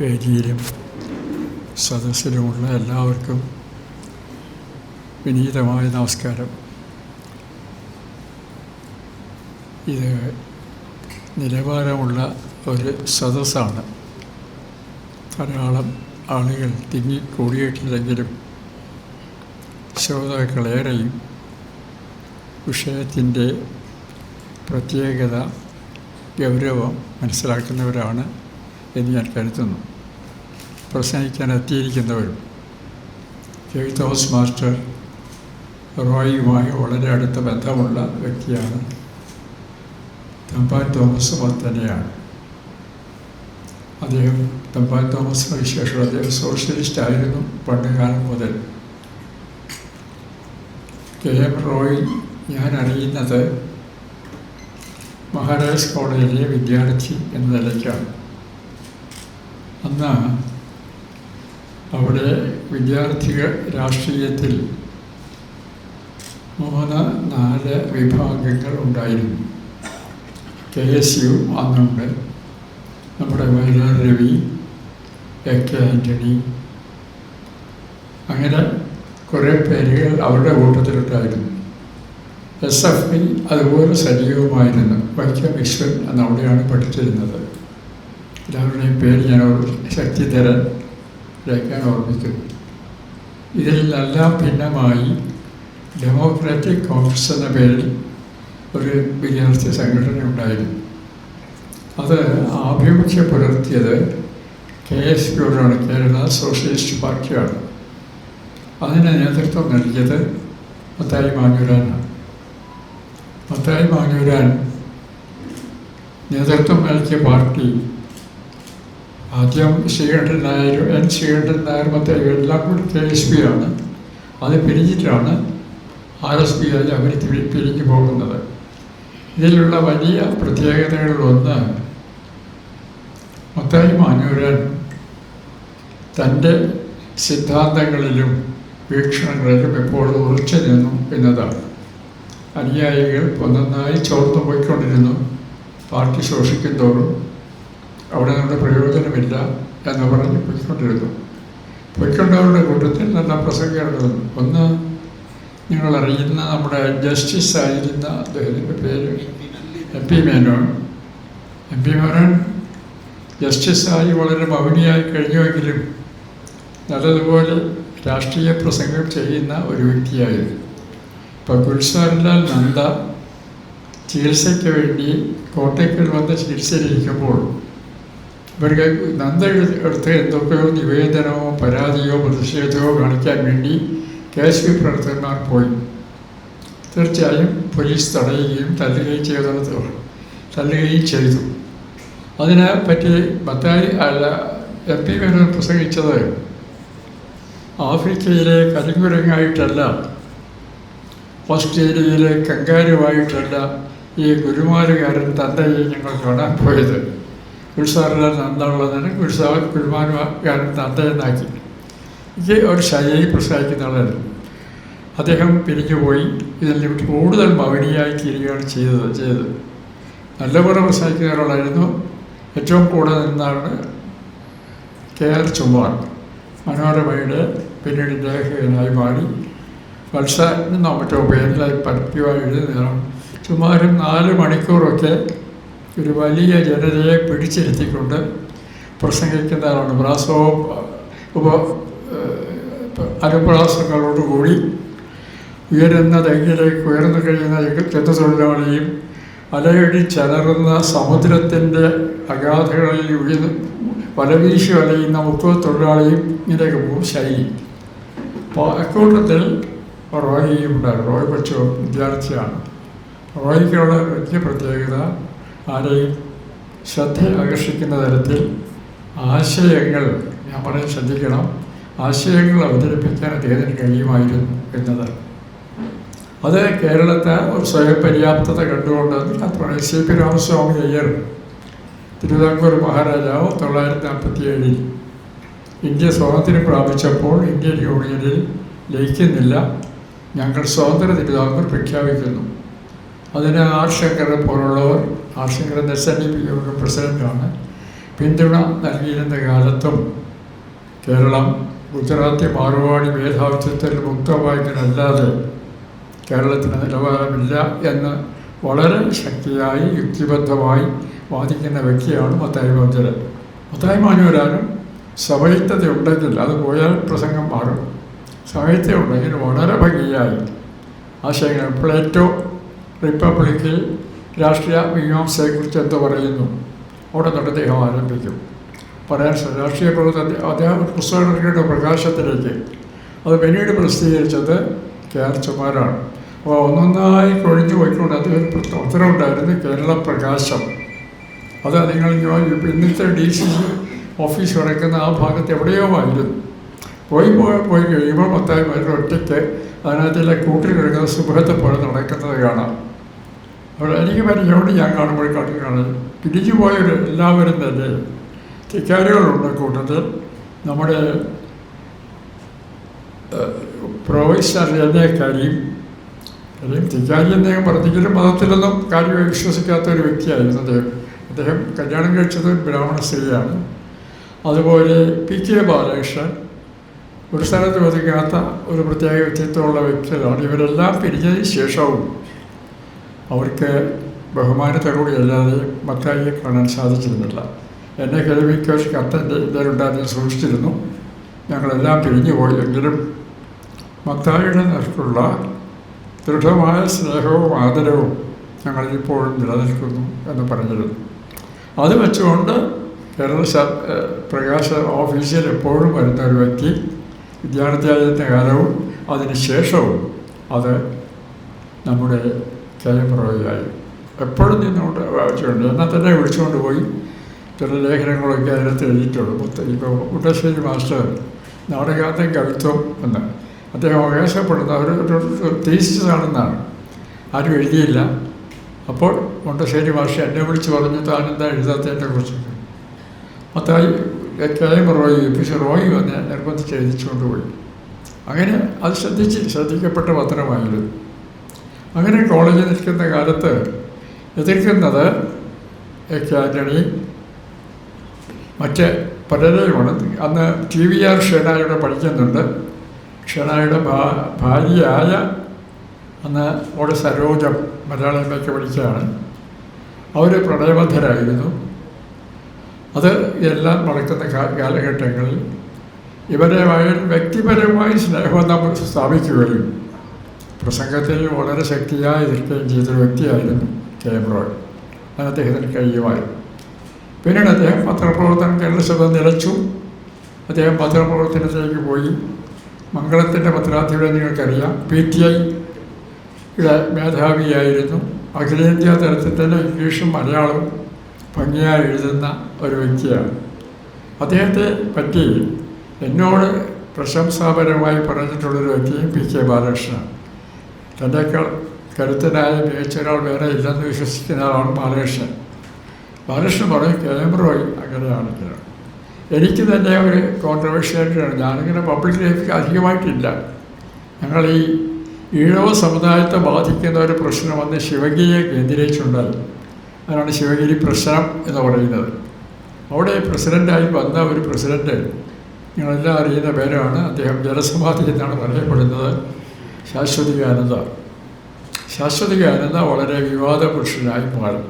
വേദിയിലും സദസ്സിലുമുള്ള എല്ലാവർക്കും വിനീതമായ നമസ്കാരം. ഇത് നിലവാരമുള്ള ഒരു സദസ്സാണ്. ധാരാളം ആളുകൾ തിങ്ങിക്കൂടിയിട്ടില്ലെങ്കിലും ശ്രോതാക്കളേറെയും വിഷയത്തിൻ്റെ പ്രത്യേകത, ഗൗരവം മനസ്സിലാക്കുന്നവരാണ് എന്ന് ഞാൻ കരുതുന്നു. പ്രസംഗിക്കാൻ എത്തിയിരിക്കുന്നവരും കെ തോമസ് മാസ്റ്റർ റോയിയുമായി വളരെ അടുത്ത ബന്ധമുള്ള വ്യക്തിയാണ്. തമ്പാൻ തോമസും അത് തന്നെയാണ്. അദ്ദേഹം തമ്പാൻ തോമസിന് വിശേഷം അദ്ദേഹം സോഷ്യലിസ്റ്റ് ആയിരുന്നു പണ്ടുകാലം മുതൽ. കെ എം റോയ് ഞാൻ അറിയുന്നത് മഹാരാജാസ് കോളേജിലെ വിദ്യാർത്ഥി എന്ന നിലയ്ക്കാണ്. അന്ന് അവിടെ വിദ്യാർത്ഥികൾ രാഷ്ട്രീയത്തിൽ 3-4 വിഭാഗങ്ങൾ ഉണ്ടായിരുന്നു. KSU അന്നുണ്ട്, നമ്മുടെ വയലാർ രവി, AK ആൻ്റണി, അങ്ങനെ കുറേ പേരുകൾ അവരുടെ കൂട്ടത്തിലുണ്ടായിരുന്നു. SFI അതുപോലെ സജീവമായിരുന്നു. വൈക്കം വിശ്വൻ എന്നവിടെയാണ് പഠിച്ചിരുന്നത്. എല്ലാവരുടെയും പേര് ഞാൻ ശക്തിധരൻ രേഖാൻ ഓർമ്മിക്കുന്നു. ഇതിലെല്ലാം ഭിന്നമായി ഡെമോക്രാറ്റിക് കോൺഗ്രസ് എന്ന പേരിൽ ഒരു വിദ്യാർത്ഥി സംഘടന ഉണ്ടായിരുന്നു. അത് ആഭിമുഖ്യം പുലർത്തിയത് KSUയോടാണ്, കേരള സോഷ്യലിസ്റ്റ് പാർട്ടിയാണ്. അതിന് നേതൃത്വം നൽകിയത് മത്തായി മാഞ്ഞൂരാനാണ്. മത്തായി മാഞ്ഞൂരാൻ നേതൃത്വം നൽകിയ പാർട്ടി ആദ്യം ശ്രീകണ്ഠൻ നായർ, ശ്രീകണ്ഠൻ നായർ, മത്തായി എല്ലാം കൂടി KSP ആണ്. അത് പിരിഞ്ഞിട്ടാണ് RSP ആയി അവർ പിരിഞ്ഞു പോകുന്നത്. ഇതിലുള്ള വലിയ പ്രത്യേകതകളിലൊന്ന്, മത്തായി മാഞ്ഞൂരാൻ തൻ്റെ സിദ്ധാന്തങ്ങളിലും വീക്ഷണങ്ങളിലും എപ്പോഴും ഉറച്ചു നിന്നു എന്നതാണ്. അനുയായികൾ ഒന്നൊന്നായി ചോർന്നു പോയിക്കൊണ്ടിരുന്നു. പാർട്ടി ശോഷിക്കും തോറും അവിടെ നിന്നുള്ള പ്രയോജനമില്ല എന്ന് പറഞ്ഞ് പോയിക്കൊണ്ടവരുടെ കൂട്ടത്തിൽ നല്ല പ്രസംഗിക്കേണ്ടതുണ്ട്. ഒന്ന്, നിങ്ങളറിയുന്ന നമ്മുടെ ജസ്റ്റിസ് ആയിരുന്ന അദ്ദേഹത്തിൻ്റെ പേര് MP മേനോൻ. MP മേനോൻ ജസ്റ്റിസായി വളരെ മൗനിയായി കഴിഞ്ഞുവെങ്കിലും നല്ലതുപോലെ രാഷ്ട്രീയ പ്രസംഗം ചെയ്യുന്ന ഒരു വ്യക്തിയായിരുന്നു. ഇപ്പോൾ ഗുൽസാരിലാൽ നന്ദ ചികിത്സയ്ക്ക് വേണ്ടി കോട്ടയ്ക്കൽ വന്ന് ചികിത്സയിലിരിക്കുമ്പോൾ ഇവർക്ക് നന്ദ എടുത്ത് എന്തൊക്കെയോ നിവേദനമോ പരാതിയോ പ്രതിഷേധമോ കാണിക്കാൻ വേണ്ടി KSP പ്രവർത്തകന്മാർ പോയി. തീർച്ചയായും പോലീസ് തടയുകയും തല്ലുകയും ചെയ്തു. അതിനെ പറ്റി MP മേനോൻ പ്രസംഗിച്ചത് ആഫ്രിക്കയിലെ കരിങ്കുരങ്ങായിട്ടല്ല, ഓസ്ട്രേലിയയിലെ കങ്കാരുവായിട്ടല്ല ഈ ഗുരുമാരുകാരൻ തന്തയെ ഞങ്ങൾ കാണാൻ പോയത്. ഗുൽസാറിലാൽ നന്ദുള്ളതിന് ഗുരുമാരുകാരൻ തന്തയെന്നാക്കി. ഇത് ഒരു ശൈലി പ്രസംഗിക്കുന്ന ആളായിരുന്നു. അദ്ദേഹം പിരിഞ്ഞുപോയി. ഇതിൽ കൂടുതൽ മൗനിയായി തീരുകയാണ് ചെയ്തത്. നല്ലപോലെ പ്രസംഗിക്കുന്ന ഒരാളായിരുന്നു. ഏറ്റവും കൂടുതൽ നിന്നാണ് KR ചുമ്മാർ, മനോരമയുടെ പിന്നീട് ലേഖകനായി മാറി. വത്സനോ മറ്റോ പേരിലായി പരസ്യമായി എഴുതുന്നതാണ്. ചുമ്മാരും 4 മണിക്കൂറൊക്കെ ഒരു വലിയ ജനതയെ പിടിച്ചിരുത്തിക്കൊണ്ട് പ്രസംഗിക്കുന്ന ആളാണ്. അനുപ്രാസങ്ങളോടുകൂടി ഉയരുന്ന തെങ്ങിലേക്ക് ഉയർന്നു കഴിയുന്ന ചെത്തുതൊഴിലാളിയും അലയടി ചലറുന്ന സമുദ്രത്തിൻ്റെ അഗാധങ്ങളിൽ വലവീശി വലയുന്ന മുക്കുവത്തൊഴിലാളിയും ഇങ്ങനെയൊക്കെ പോകും ശൈലി. അപ്പോൾ അക്കൂട്ടത്തിൽ റോയിയും ഉണ്ടായിരുന്നു. റോയ് കൊച്ചു വിദ്യാർത്ഥിയാണ്. റോയിക്കുള്ള വലിയ പ്രത്യേകത, ആരെയും ശ്രദ്ധ ആകർഷിക്കുന്ന തരത്തിൽ ആശയങ്ങൾ, ഞാൻ പറയാൻ ശ്രദ്ധിക്കണം, ആശയങ്ങൾ അവതരിപ്പിക്കാൻ അദ്ദേഹത്തിന് കഴിയുമായിരുന്നു എന്നതാണ്. അത് കേരളത്തെ ഒരു സ്വയം പര്യാപ്തത കണ്ടുകൊണ്ട് CP രാമസ്വാമി അയ്യർ, തിരുവിതാംകൂർ മഹാരാജാവ് 1947 ഇന്ത്യ സ്വാതന്ത്ര്യം പ്രാപിച്ചപ്പോൾ ഇന്ത്യൻ യൂണിയനിൽ ലയിക്കുന്നില്ല, ഞങ്ങൾ സ്വതന്ത്ര തിരുവിതാംകൂർ പ്രഖ്യാപിക്കുന്നു. അതിന് ആർ ശങ്കരനെ പോലുള്ളവർ, ആർ ശങ്കരൻ SNDP യോഗ പ്രസിഡൻ്റാണ്, പിന്തുണ നൽകിയിരുന്ന കാലത്തും കേരളം ഗുജറാത്തി മാർവാടി മേധാവിത്വത്തിൽ മുക്തവാക്കിനല്ലാതെ കേരളത്തിന് നിലവാരമില്ല എന്ന് വളരെ ശക്തിയായി യുക്തിബദ്ധമായി വാദിക്കുന്ന വ്യക്തിയാണ് മത്തായി മാനുവൽ. മത്തായി മാനുവലാനും സമയത്തത ഉണ്ടെങ്കിൽ അത് പോയാൽ പ്രസംഗം മാറും. സമയത്ത ഉണ്ടെങ്കിൽ വളരെ ഭംഗിയായി ആശയങ്ങൾ പ്ലേറ്റോ റിപ്പബ്ലിക്കിൽ രാഷ്ട്രീയ മീമാംസയെക്കുറിച്ച് എന്ത് പറയുന്നു അവിടെ നിന്ന് അദ്ദേഹം ആരംഭിക്കും പറയാൻ. രാഷ്ട്രീയ പ്രവർത്തന അദ്ദേഹം പുസ്തകങ്ങളുടെ പ്രകാശത്തിലേക്ക് അത് പിന്നീട് പ്രസിദ്ധീകരിച്ചത് KR ചുമാരാണ്. അപ്പോൾ ഒന്നൊന്നായി കൊഴിഞ്ഞു പോയിക്കൊണ്ട് അതൊരു ഉത്തരവുണ്ടായിരുന്നു കേരള പ്രകാശം. അത് നിങ്ങൾ ഇന്നത്തെ DC ഓഫീസ് കിടക്കുന്ന ആ ഭാഗത്ത് എവിടെയോ ആയിരുന്നു. പോയി കഴിയുമ്പോൾ മത്തായി മാനുവൽ ഒറ്റയ്ക്ക് അതിനകത്തിലെ കൂട്ടിൽ കിടക്കുന്ന സുഖത്തെ പോലെ നടക്കുന്നത് കാണാം. അവിടെ എനിക്ക് പരിചയമുണ്ട്. ഞാൻ കാണുമ്പോൾ കാണുകയാണ് പിരിഞ്ഞു പോയൊരു എല്ലാവരും തന്നെ ധിക്കാരികളുണ്ട് കൂട്ടത്തിൽ. നമ്മുടെ പ്രൊഫസർ കാര്യം ധിക്കാരി അദ്ദേഹം പറഞ്ഞെങ്കിലും മതത്തിലൊന്നും കാര്യമായി വിശ്വസിക്കാത്ത ഒരു വ്യക്തിയായിരുന്നു അദ്ദേഹം കല്യാണം കഴിച്ചത് ഒരു ബ്രാഹ്മണ സ്ത്രീയാണ്. അതുപോലെ PK ബാലകൃഷ്ണൻ ഒരു സ്ഥലത്ത് ഒതുക്കാത്ത ഒരു പ്രത്യേക വ്യക്തിത്വമുള്ള വ്യക്തികളാണ്. ഇവരെല്ലാം പിരിഞ്ഞതിന് ശേഷവും അവർക്ക് ബഹുമാനത്തോടുകൂടി അല്ലാതെ മത്തായിയെ കാണാൻ സാധിച്ചിരുന്നില്ല. എന്നെ കേൾവിക്ക് കത്തൻ്റെ ഇതിലുണ്ടായി സൂക്ഷിച്ചിരുന്നു. ഞങ്ങളെല്ലാം പിരിഞ്ഞു പോയെങ്കിലും മത്തായിയുടെ നേർക്കുള്ള ദൃഢമായ സ്നേഹവും ആദരവും ഞങ്ങളിപ്പോഴും നിലനിൽക്കുന്നു എന്ന് പറഞ്ഞിരുന്നു. അത് വെച്ചുകൊണ്ട് കേരള പ്രകാശ ഓഫീസിൽ എപ്പോഴും വരുന്ന ഒരു വ്യക്തി വിദ്യാർത്ഥിയായിരുന്ന കാലവും അതിന് ശേഷവും അത് നമ്മുടെ KM റോയിയായി എപ്പോഴും നിന്നുകൊണ്ട് വായിച്ചുകൊണ്ട് എന്നാൽ തന്നെ വിളിച്ചുകൊണ്ട് പോയി ചില ലേഖനങ്ങളൊക്കെ അതിനകത്ത് എഴുതിയിട്ടുള്ളൂ. ഇപ്പോൾ മുട്ടശ്ശേരി മാസ്റ്റർ നാടകാന്തം കവിത്വം എന്ന് അദ്ദേഹം അവകാശപ്പെടുന്ന ഒരു തീസിസാണെന്നാണ്. ആരും എഴുതിയില്ല. അപ്പോൾ മുട്ടശ്ശേരി മാസ്റ്റർ എന്നെ വിളിച്ച് പറഞ്ഞു താനെന്താ എഴുതാത്തതിനെ കുറിച്ച്. മത്തായി KM റോയി റോയി വന്ന് നിർബന്ധിച്ച് എഴുതിച്ചുകൊണ്ട് പോയി. അങ്ങനെ അത് ശ്രദ്ധിക്കപ്പെട്ട പത്രമായിരുന്നു. അങ്ങനെ കോളേജിൽ നിൽക്കുന്ന കാലത്ത് എതിർക്കുന്നത് ആന്റണി മറ്റ് പലരെയുമാണ്. അന്ന് TVR ഷേണായുടെ പഠിക്കുന്നുണ്ട്. ഷേണായുടെ ഭാര്യയായ അന്ന് അവിടെ സരോജം മലയാളം MA പഠിക്കുകയാണ്. അവർ പ്രണയബദ്ധരായിരുന്നു. അത് എല്ലാം നടക്കുന്ന കാലഘട്ടങ്ങളിൽ ഇവരെ വ്യക്തിപരമായി സ്നേഹം നമ്മൾ സ്ഥാപിക്കുകയും പ്രസംഗത്തിൽ വളരെ ശക്തിയായി എതിർക്കുകയും ചെയ്തൊരു വ്യക്തിയായിരുന്നു KM റോയ്. അത് അദ്ദേഹത്തിന് കഴിയുമായിരുന്നു. പിന്നീട് അദ്ദേഹം പത്രപ്രവർത്തനം കേരളസഭ നിലച്ചു. അദ്ദേഹം പത്രപ്രവർത്തനത്തിലേക്ക് പോയി. മംഗളത്തിൻ്റെ പത്രാധിപരെ നിങ്ങൾക്കറിയാം. PTIയുടെ മേധാവിയായിരുന്നു. അഖിലേന്ത്യാ തലത്തിൽ തന്നെ ഇംഗ്ലീഷും മലയാളവും ഭംഗിയായി എഴുതുന്ന ഒരു വ്യക്തിയാണ്. അദ്ദേഹത്തെ പറ്റി എന്നോട് പ്രശംസാപരമായി പറഞ്ഞിട്ടുള്ളൊരു വ്യക്തിയും PK ബാലകൃഷ്ണൻ. തന്നേക്കാൾ കരുത്തനായ മികച്ച ഒരാൾ വേറെ ഇല്ലെന്ന് വിശ്വസിക്കുന്ന ആളാണ് ബാലകൃഷ്ണൻ. ബാലകൃഷ്ണൻ പറയും KM റോയ് അങ്ങനെയാണെങ്കിലും. എനിക്ക് തന്നെ ഒരു കോൺട്രവേഴ്ഷ്യലായിട്ടാണ്. ഞാനിങ്ങനെ പബ്ലിക് ലൈഫിൽ അധികമായിട്ടില്ല. ഞങ്ങൾ ഈ ഈഴവ സമുദായത്തെ ബാധിക്കുന്ന ഒരു പ്രശ്നം വന്ന് ശിവഗിരിയെ കേന്ദ്രീകരിച്ചുണ്ടായി. അതാണ് ശിവഗിരി പ്രശ്നം എന്ന് പറയുന്നത്. അവിടെ പ്രസിഡൻ്റായി വന്ന ഒരു പ്രസിഡൻറ്റ് നിങ്ങളെല്ലാം അറിയുന്ന പേരാണ്. അദ്ദേഹം ജലസമാധി എന്നാണ് പറയപ്പെടുന്നത്. ശാശ്വതികാനന്ദ. ശാശ്വതികാനന്ദ വളരെ വിവാദ പുരുഷനായി മാറി.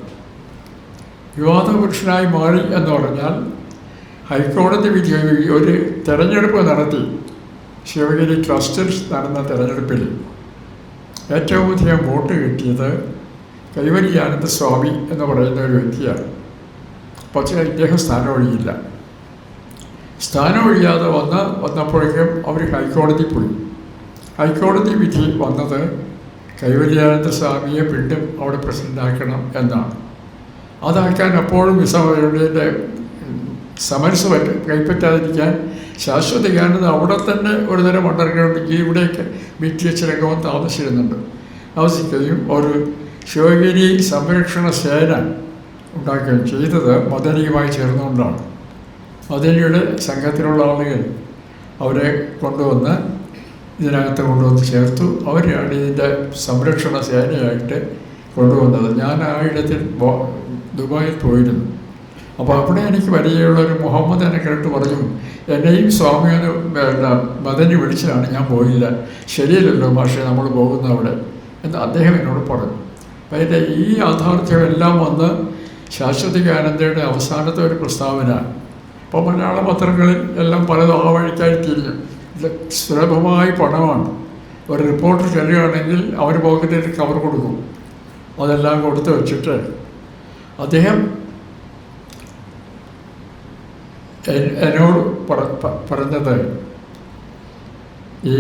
വിവാദ പുരുഷനായി മാറി എന്ന് പറഞ്ഞാൽ ഹൈക്കോടതി വിധി ഒരു തെരഞ്ഞെടുപ്പ് നടത്തി. ശിവഗിരി ട്രസ്റ്റിൽ നടന്ന തെരഞ്ഞെടുപ്പിൽ ഏറ്റവും അധികം വോട്ട് കിട്ടിയത് കൈവല്യാനന്ദ സ്വാമി എന്ന് പറയുന്ന ഒരു വ്യക്തിയാണ്. പക്ഷേ ഇദ്ദേഹം സ്ഥാനമൊഴിയില്ല. സ്ഥാനമൊഴിയാതെ വന്നപ്പോഴേക്കും അവർ ഹൈക്കോടതി പോയി. ഹൈക്കോടതി വിധി വന്നത് കൈവല്യാനന്ദ സ്വാമിയെ വീണ്ടും അവിടെ പ്രസിഡൻ്റാക്കണം എന്നാണ്. അതാക്കാൻ അപ്പോഴും വിസമയുടെ സമരസ് കൈപ്പറ്റാതിരിക്കാൻ ശാശ്വതികാനന്ദ അവിടെ തന്നെ ഒരു തരം അണ്ടർഗ്രൗണ്ട് ഇവിടെയൊക്കെ BTH രംഗവും താമസിക്കുകയും ഒരു ശിവഗിരി സംരക്ഷണ സേന ഉണ്ടാക്കുകയും ചെയ്തത് മദനിയുമായി ചേർന്നുകൊണ്ടാണ്. മദനിയുടെ സംഘത്തിലുള്ള ആളുകൾ അവരെ കൊണ്ടുവന്ന് ഇതിനകത്ത് കൊണ്ടുവന്ന് ചേർത്തു. അവരാണ് ഇതിൻ്റെ സംരക്ഷണ സേനയായിട്ട് കൊണ്ടുവന്നത്. ഞാൻ ആ ഇടത്തിൽ ദുബായിൽ പോയിരുന്നു. അപ്പോൾ അവിടെ എനിക്ക് പരിചയമുള്ളൊരു മുഹമ്മദ് എന്നെ കേട്ട് പറഞ്ഞു, എന്നെയും സ്വാമിയൊന്ന് മദനി വിളിച്ചതാണ്, ഞാൻ പോയില്ല, ശരിയല്ലല്ലോ പക്ഷേ നമ്മൾ പോകുന്ന അവിടെ എന്ന് അദ്ദേഹം എന്നോട് പറഞ്ഞു. അപ്പം അതിൻ്റെ ഈ യാഥാർത്ഥ്യമെല്ലാം വന്ന് ശാശ്വതികാനന്ദയുടെ അവസാനത്തെ ഒരു പ്രസ്താവന. ഇപ്പോൾ മലയാള പത്രങ്ങളിൽ എല്ലാം പലതും ആ വഴിക്കായി തിരിഞ്ഞു. ഇത് സുലഭമായി പണമാണ്. ഒരു റിപ്പോർട്ടർ ചെല്ലുകയാണെങ്കിൽ അവർ പോക്കറ്റിൽ കവർ കൊടുക്കും, അതെല്ലാം കൊടുത്ത് വെച്ചിട്ട് അദ്ദേഹം എന്നോട് പറഞ്ഞത്, ഈ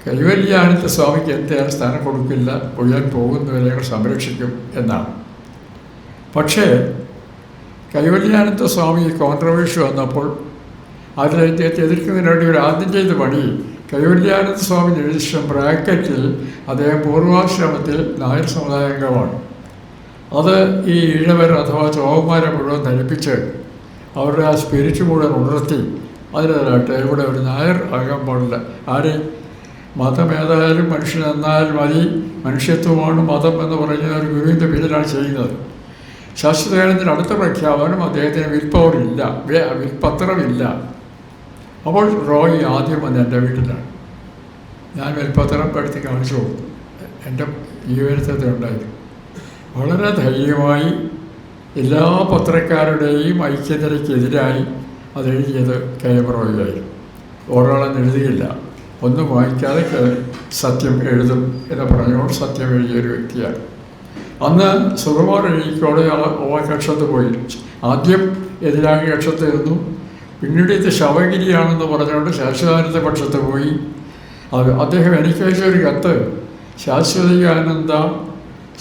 കൈവല്യാനന്ദ സ്വാമിക്ക് എന്തായാലും സ്ഥാനം കൊടുക്കില്ല, ഒഴിയാൻ പോകുന്നവരെ സംരക്ഷിക്കും എന്നാണ്. പക്ഷേ കൈവല്യാനന്ദ സ്വാമി കോൺട്രവേഴ്സി വന്നപ്പോൾ അതിൽ അദ്ദേഹത്തെ എതിർക്കുന്നതിന് വേണ്ടി ഒരു ആദ്യം ചെയ്ത പണി, കൈവല്യാനന്ദ സ്വാമി രജിസ്റ്റർ ബ്രാക്കറ്റിൽ അദ്ദേഹം പൂർവാശ്രമത്തിൽ നായർ സമുദായാംഗമാണ്, അത് ഈ ഈഴവർ അഥവാ ചോവന്മാരെ മുഴുവൻ ധരിപ്പിച്ച് അവരുടെ ആ സ്പിരിറ്റ് മുഴുവൻ ഉണർത്തി അതിനായിട്ട് ഇവിടെ ഒരു നായർ ആകാൻ പാടില്ല. ആര് മതം ഏതായാലും മനുഷ്യൻ എന്നാൽ മതി, മനുഷ്യത്വമാണ് മതം എന്ന് പറയുന്ന ഒരു ഗുരുവിൻ്റെ പേരിലാണ് ചെയ്യുന്നത്. ശാശ്വതകാനന്ദൻ്റെ അടുത്ത പ്രഖ്യാപനം അദ്ദേഹത്തിന് വിൽപ്പവറില്ല, വിൽപ്പത്രമില്ല. അപ്പോൾ റോയ് ആദ്യം വന്ന് എൻ്റെ വീട്ടിലാണ്. ഞാൻ വിൽപ്പത്രം എടുത്ത് കാണിച്ചു കൊടുത്തു. എൻ്റെ ജീവനത്തിൽ ഉണ്ടായിരുന്നു. വളരെ ധൈര്യമായി എല്ലാ പത്രക്കാരുടെയും ഐക്യതയ്ക്കെതിരായി അതെഴുതിയത് KM റോയിയായിരുന്നു. ഒരാളെന്ന് എഴുതിയില്ല, ഒന്നും വായിക്കാതെ സത്യം എഴുതും എന്ന് പറഞ്ഞുകൊണ്ട് സത്യം എഴുതിയൊരു വ്യക്തിയാണ്. അന്ന് സുകുമാർ എഴുതിക്കോടെ ആ കക്ഷത്ത് പോയി. ആദ്യം എതിരാളി കക്ഷത്ത് ഇരുന്നു, പിന്നീട് ഇത് ശവഗിരിയാണെന്ന് പറഞ്ഞുകൊണ്ട് ശാശ്വതാനന്ദ പക്ഷത്ത് പോയി. അദ്ദേഹം എനിക്ക് അയച്ചൊരു കത്ത്, ശാശ്വതികാനന്ദ,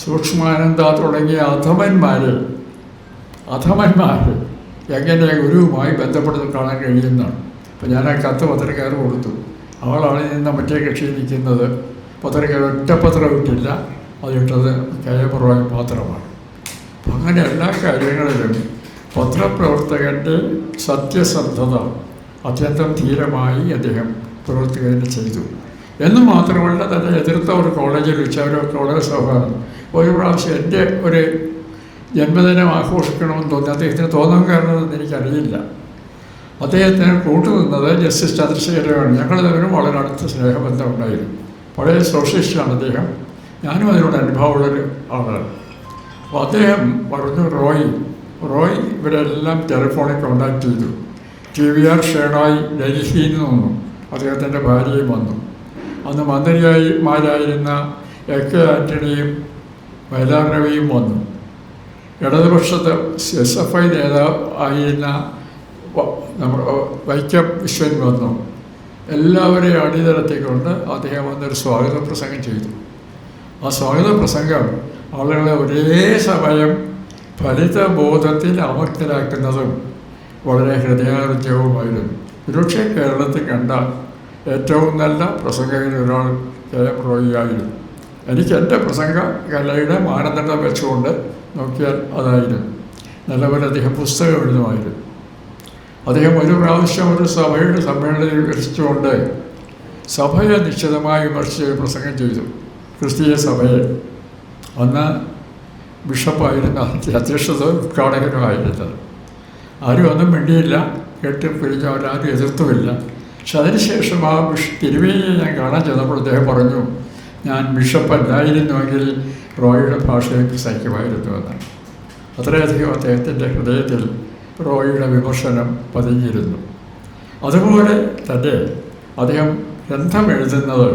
സൂക്ഷ്മാനന്ദ തുടങ്ങിയ അധമന്മാർ എങ്ങനെ ഗുരുവുമായി ബന്ധപ്പെടുന്നത് കാണാൻ കഴിയുന്നതാണ്. അപ്പോൾ ഞാൻ ആ കത്ത് പത്രക്കാർ കൊടുത്തു. അവളാണ് നിന്ന് മറ്റേ കക്ഷി നിൽക്കുന്നത്. പത്രക്കാർ ഒറ്റ പത്രം ഇട്ടില്ല, അതിട്ടത് KM റോയ് മാത്രമാണ്. അപ്പം അങ്ങനെ എല്ലാ കാര്യങ്ങളിലും പത്രപ്രവർത്തകൻ്റെ സത്യസന്ധത അത്യന്തം ധീരമായി അദ്ദേഹം പ്രവർത്തകന് ചെയ്തു എന്ന് മാത്രമല്ല, തന്നെ എതിർത്ത ഒരു കോളേജിൽ വെച്ച് അവരൊക്കെ വളരെ സൗഹാർദ്ദം. ഒരു പ്രാവശ്യം എൻ്റെ ഒരു ജന്മദിനം ആഘോഷിക്കണമെന്ന് തോന്നി. അദ്ദേഹത്തിന് തോന്നാൻ കാരണമെന്ന് എനിക്കറിയില്ല. അദ്ദേഹത്തിന് കൂട്ടുനിന്നത് ജസ്റ്റിസ് ചന്ദ്രശേഖരനാണ്. ഞങ്ങൾ തമ്മിലും വളരെ അടുത്ത സ്നേഹബന്ധം ഉണ്ടായിരുന്നു. പഴയ സോഷ്യലിസ്റ്റാണ് അദ്ദേഹം. ഞാനും അതിനോട് അനുഭവമുള്ളൊരു ആളാണ്. അപ്പോൾ അദ്ദേഹം പറഞ്ഞു, റോയ് ഇവരെല്ലാം ടെലിഫോണിൽ കോണ്ടാക്ട് ചെയ്തു. TVR ഷേണായി ഡൽഹിയിൽ നിന്ന് വന്നു, അദ്ദേഹത്തിൻ്റെ ഭാര്യയും വന്നു. അന്ന് മന്ത്രിമാരായിരുന്ന AK ആൻ്റണിയും വയലാർ രവിയും വന്നു. ഇടതുപക്ഷത്ത് SFI നേതാവ് ആയിരുന്ന വൈക്കം വിശ്വൻ വന്നു. എല്ലാവരെയും അണിനിരത്തിക്കൊണ്ട് അദ്ദേഹം വന്നൊരു സ്വാഗത പ്രസംഗം ചെയ്തു. ആ സ്വാഗത പ്രസംഗം ആളുകളെ ഒരേ സമയം ഫലിതബോധത്തിൽ അമർത്തലാക്കുന്നതും വളരെ ഹൃദയാർജ്ജവുമായിരുന്നു. ഒരുപക്ഷെ കേരളത്തിൽ കണ്ട ഏറ്റവും നല്ല പ്രസംഗങ്ങളിൽ ഒരാൾ KM റോയിയായിരുന്നു. എനിക്ക് എൻ്റെ പ്രസംഗ കലയുടെ മാനദണ്ഡം വെച്ചുകൊണ്ട് നോക്കിയാൽ അതായിരുന്നു. നല്ലപോലെ അദ്ദേഹം പുസ്തകം എഴുതുമായിരുന്നു. അദ്ദേഹം ഒരു പ്രാവശ്യം ഒരു സഭയുടെ സമ്മേളനത്തിൽ വിമർശിച്ചുകൊണ്ട് സഭയെ നിശ്ചിതമായി വിമർശിച്ച് പ്രസംഗം ചെയ്തു. ക്രിസ്തീയ സഭയെ. അന്ന് ബിഷപ്പായിരുന്നു അധ്യക്ഷത ഉദ്ഘാടകനുമായിരുന്നത്. ആരും ഒന്നും മിണ്ടിയില്ല, കേട്ട് പിരിഞ്ഞ് അവരാരും എതിർത്തുമില്ല. പക്ഷെ അതിനുശേഷം ആ തിരുവേദിയെ ഞാൻ കാണാൻ ചെന്നപ്പോൾ അദ്ദേഹം പറഞ്ഞു, ഞാൻ ബിഷപ്പല്ലായിരുന്നുവെങ്കിൽ റോയിയുടെ ഭാഷയ്ക്ക് സഖ്യമായിരുന്നു എന്നാണ്. അത്രയധികം അദ്ദേഹത്തിൻ്റെ ഹൃദയത്തിൽ റോയിയുടെ വിമർശനം പതിഞ്ഞിരുന്നു. അതുപോലെ തന്നെ അദ്ദേഹം ഗ്രന്ഥം എഴുതുന്നത്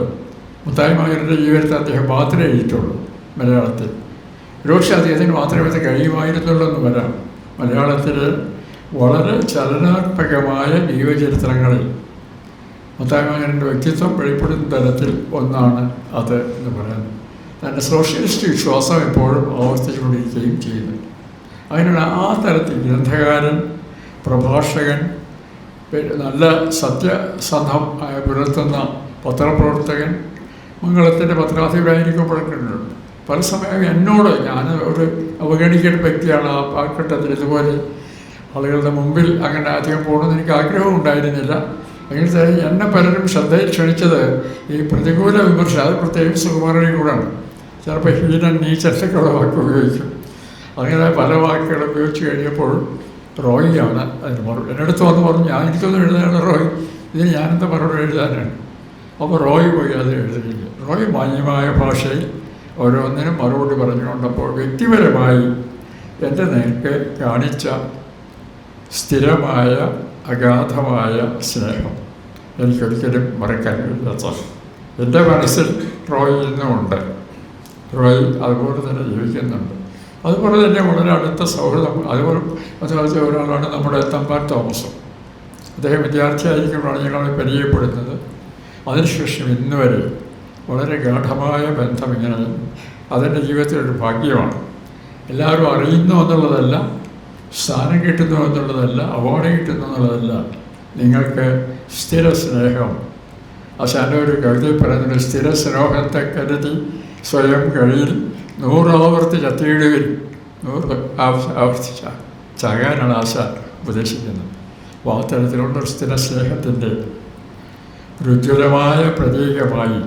മുത്തായി മായരുടെ ജീവിതത്തിൽ അദ്ദേഹം മാത്രമേ എഴുതിയിട്ടുള്ളൂ മലയാളത്തിൽ. ഒരുപക്ഷെ അദ്ദേഹത്തിന് മാത്രമേ ഇത് കഴിയുമായിരുന്നുള്ളൂ എന്ന് വരാം. മലയാളത്തിൽ വളരെ ചലനാത്മകമായ ജീവചരിത്രങ്ങളിൽ മുത്തായി മായരുടെ വ്യക്തിത്വം വെളിപ്പെടുന്ന തരത്തിൽ ഒന്നാണ് അത് എന്ന് പറയുന്നത്. തൻ്റെ സോഷ്യലിസ്റ്റ് വിശ്വാസം എപ്പോഴും ആവർത്തിച്ചുകൊണ്ടിരിക്കുകയും ചെയ്യുന്നു. അതിനുള്ള ആ തരത്തിൽ ഗ്രന്ഥകാരൻ, പ്രഭാഷകൻ, നല്ല സത്യസന്ധം പുലർത്തുന്ന പത്രപ്രവർത്തകൻ, മംഗളത്തിൻ്റെ പത്രാധിപരായിരിക്കുമ്പോഴൊക്കെ പല സമയം എന്നോട്, ഞാൻ ഒരു അവഗണിക്കേണ്ട വ്യക്തിയാണ് ആ ഘട്ടത്തിൽ. ഇതുപോലെ ആളുകളുടെ മുമ്പിൽ അങ്ങനെ അധികം പോകണമെന്ന് എനിക്ക് ആഗ്രഹവും ഉണ്ടായിരുന്നില്ല. അങ്ങനെ എന്നെ പലരും ശ്രദ്ധയിൽ ക്ഷണിച്ചത് ഈ പ്രതികൂല വിമർശനം, അത് പ്രത്യേകിച്ച് സുകുമാരനെ കൂടാണ്. ചിലപ്പോൾ ഹീനൻ നീച്ചൊക്കെയുള്ള വാക്ക് ഉപയോഗിക്കും. അങ്ങനെ പല വാക്കുകൾ ഉപയോഗിച്ച് കഴിഞ്ഞപ്പോൾ റോയിയാണ് അതിന് മറുപടി. എൻ്റെ അടുത്ത് വന്ന് പറഞ്ഞു, ഞാൻ എനിക്കൊന്നും എഴുതാനാണ് റോയ്, ഇതിന് ഞാനെന്താ മറുപടി എഴുതാനാണ്. അപ്പോൾ റോയ് പോയി അത് എഴുതുകയില്ല. റോയ് മാന്യമായ ഭാഷയിൽ ഓരോന്നിനും മറുപടി പറഞ്ഞുകൊണ്ടപ്പോൾ വ്യക്തിപരമായി എൻ്റെ നേർക്ക് കാണിച്ച സ്ഥിരമായ അഗാധമായ സ്നേഹം എനിക്കൊരിക്കലും മറക്കാൻ കഴിയാത്ത, എൻ്റെ മനസ്സിൽ റോയ് ഇന്നുമുണ്ട്. റോയ് അതുപോലെ തന്നെ ജീവിക്കുന്നുണ്ട്. അതുപോലെ തന്നെ വളരെ അടുത്ത സൗഹൃദം അതുപോലത്തെ ഒരാളാണ് നമ്മുടെ തമ്പാൻ തോമസും. അദ്ദേഹം വിദ്യാർത്ഥിയായിരിക്കുമ്പോഴാണ് ഞങ്ങൾ പരിചയപ്പെടുന്നത്. അതിനുശേഷം ഇന്ന് വരെ വളരെ ഗാഢമായ ബന്ധം ഇങ്ങനെ അതെൻ്റെ ജീവിതത്തിലൊരു ഭാഗ്യമാണ്. എല്ലാവരും അറിയുന്നു എന്നുള്ളതല്ല, സ്ഥാനം കിട്ടുന്നു എന്നുള്ളതല്ല, അവാർഡ് കിട്ടുന്നു എന്നുള്ളതല്ല, നിങ്ങൾക്ക് സ്ഥിര സ്നേഹം. ആശാൻ്റെ ഒരു കവിതയിൽ പറയുന്നത്, സ്ഥിര സ്നേഹത്തെ കരുതി സ്വയം കഴിയിൽ 100 ആവർത്തി ചത്തിയിടുവിൽ. 100 ആവർത്തി ചാകാനാണ് ആശാൻ ഉപദേശിക്കുന്നത്. അപ്പോൾ അത്തരത്തിലുള്ള സ്ഥിര സ്നേഹത്തിൻ്റെ ഉജ്ജ്വലമായ പ്രതീകമായി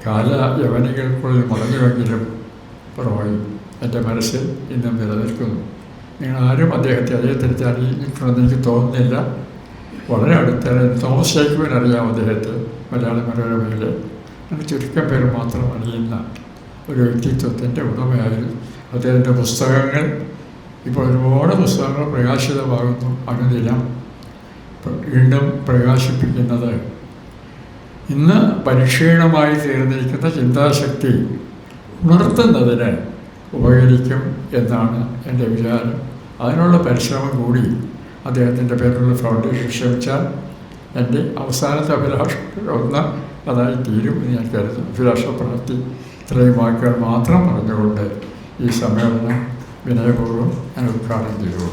കാലയവനികൾക്കുള്ളിൽ മടങ്ങുമെങ്കിലും റോയ് എൻ്റെ മനസ്സിൽ ഇന്നും നിലനിൽക്കുന്നു. നിങ്ങളാരും അദ്ദേഹത്തെ അറിയിച്ചിട്ടുണ്ടെന്ന് എനിക്ക് തോന്നുന്നില്ല. വളരെ അടുത്ത തോമസ് ജേക്കബിന് അറിയാം അദ്ദേഹത്തെ, മലയാള മനോരമയിൽ. എനിക്ക് ചുരുക്കം പേര് മാത്രം അറിയുന്ന ഒരു വ്യക്തിത്വത്തിൻ്റെ ഉടമയായിരുന്നു. അദ്ദേഹത്തിൻ്റെ പുസ്തകങ്ങൾ ഇപ്പോൾ ഒരുപാട് പുസ്തകങ്ങൾ പ്രകാശിതമാകുന്നു. അനുദിനം വീണ്ടും പ്രകാശിപ്പിക്കുന്നത് ഇന്ന് പരിക്ഷീണമായി തീർന്നിരിക്കുന്ന ചിന്താശക്തി ഉണർത്തുന്നതിന് ഉപകരിക്കും എന്നാണ് എൻ്റെ വിചാരം. അതിനുള്ള പരിശ്രമം കൂടി അദ്ദേഹത്തിൻ്റെ പേരിലുള്ള ഫൗണ്ടേഷൻ ശ്രമിച്ചാൽ എൻ്റെ അവസാനത്തെ അഭിലാഷത്തിൽ ഒന്ന് അതായി തീരും എന്ന് ഞാൻ കരുതുന്നു. അഭിലാഷപ്രാപ്തി ഇത്രയും വാക്കുകൾ മാത്രം പറഞ്ഞുകൊണ്ട് ഈ സമ്മേളനം വിനയപൂർവ്വം ഞാൻ ഉദ്ഘാടനം ചെയ്തു.